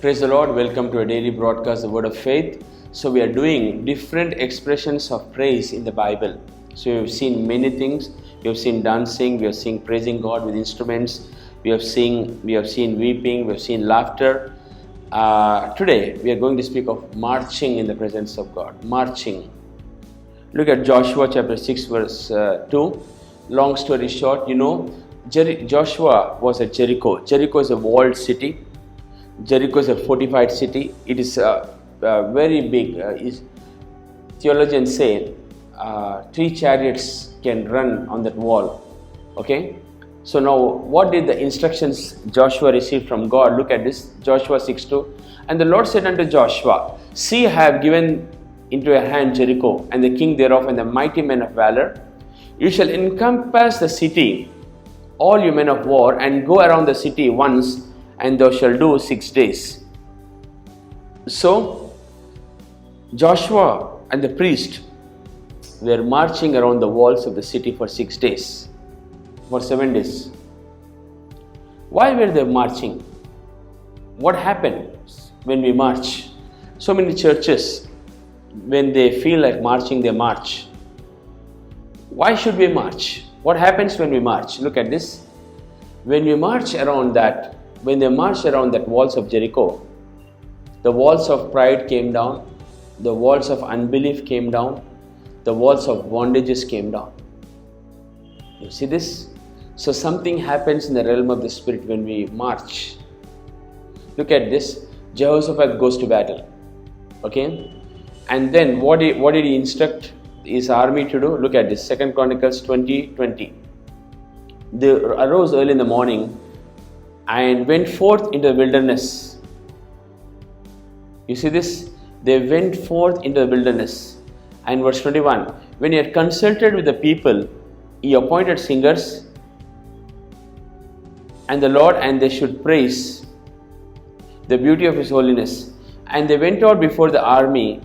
Praise the Lord. Welcome to a daily broadcast, the Word of Faith. So we are doing different expressions of praise in the Bible. So we have seen many things. We have seen dancing. We have seen praising God with instruments. We have seen weeping. We have seen laughter. Today we are going to speak of marching in the presence of God. Marching. Look at Joshua chapter 6 verse 2. Long story short, Joshua was at Jericho. Jericho is a walled city. Jericho is a fortified city. It is very big. Theologians say 3 chariots can run on that wall. Okay. So now, what did the instructions Joshua received from God? Look at this, Joshua 6:2. And the Lord said unto Joshua, See, I have given into your hand Jericho, and the king thereof, and the mighty men of valor. You shall encompass the city, all you men of war, and go around the city once, and thou shalt do 6 days. So, Joshua and the priest were marching around the walls of the city for 6 days, for 7 days. Why were they marching? What happens when we march? So many churches, when they feel like marching, they march. Why should we march? What happens when we march? Look at this. When they march around that walls of Jericho, the walls of pride came down, the walls of unbelief came down, the walls of bondages came down. You see this? So something happens in the realm of the spirit when we march. Look at this. Jehoshaphat goes to battle. Okay? And then what did he instruct his army to do? Look at this. 2 Chronicles 20:20. They arose early in the morning and went forth into the wilderness. You see this? They went forth into the wilderness. And verse 21. When he had consulted with the people, he appointed singers and the Lord, and they should praise the beauty of His holiness. And they went out before the army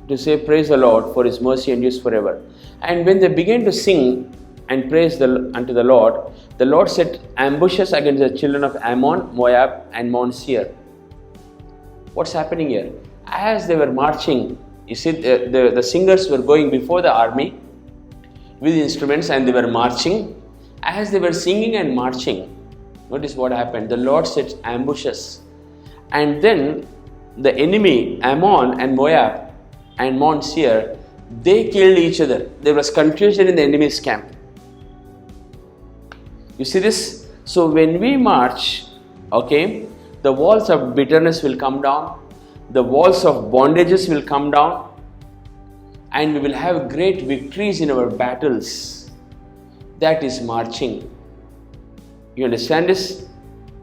to say, Praise the Lord, for His mercy endures forever. And when they began to sing and praise unto the Lord set ambushes against the children of Ammon, Moab, and Mount Seir. What's happening here? As they were marching, you see, the singers were going before the army with instruments, and they were marching. As they were singing and marching, notice what happened. The Lord set ambushes, and then the enemy, Ammon and Moab and Mount Seir, they killed each other. There was confusion in the enemy's camp. You see this? So when we march, okay, the walls of bitterness will come down, the walls of bondages will come down, and we will have great victories in our battles. That is marching. You understand this?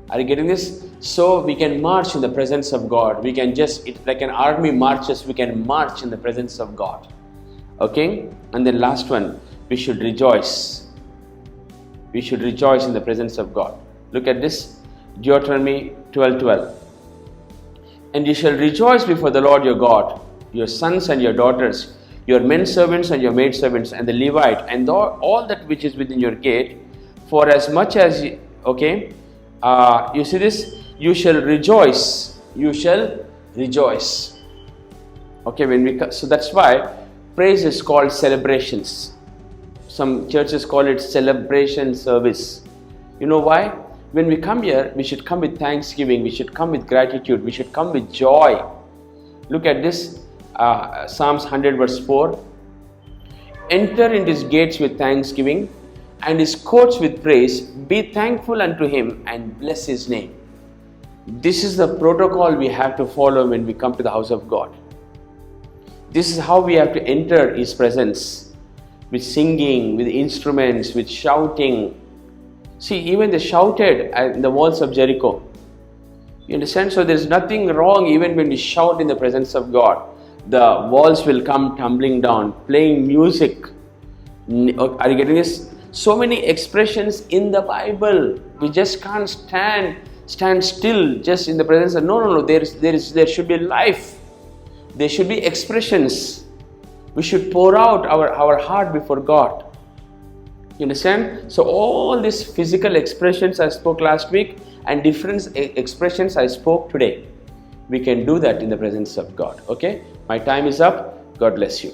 Are you getting this? So we can march in the presence of God. We can like an army marches, we can march in the presence of God. Okay? And then last one, we should rejoice. We should rejoice in the presence of God. Look at this, Deuteronomy 12:12. And you shall rejoice before the Lord your God, your sons and your daughters, your men servants and your maid servants, and the Levite, and all that which is within your gate, for as much as, you see this, you shall rejoice. You shall rejoice. Okay, so that's why praise is called celebrations. Some churches call it celebration service. You know why? When we come here, we should come with thanksgiving. We should come with gratitude. We should come with joy. Look at this, Psalms 100 verse 4. Enter into His gates with thanksgiving, and His courts with praise. Be thankful unto Him and bless His name. This is the protocol we have to follow when we come to the house of God. This is how we have to enter His presence, with singing, with instruments, with shouting. See, even they shouted at the walls of Jericho. You understand? So there's nothing wrong even when we shout in the presence of God. The walls will come tumbling down, playing music. Are you getting this? So many expressions in the Bible. We just can't stand still just in the presence of no. There should be life. There should be expressions. We should pour out our heart before God. You understand? So all these physical expressions I spoke last week and different expressions I spoke today. we can do that in the presence of God. Okay, my time is up. God bless you.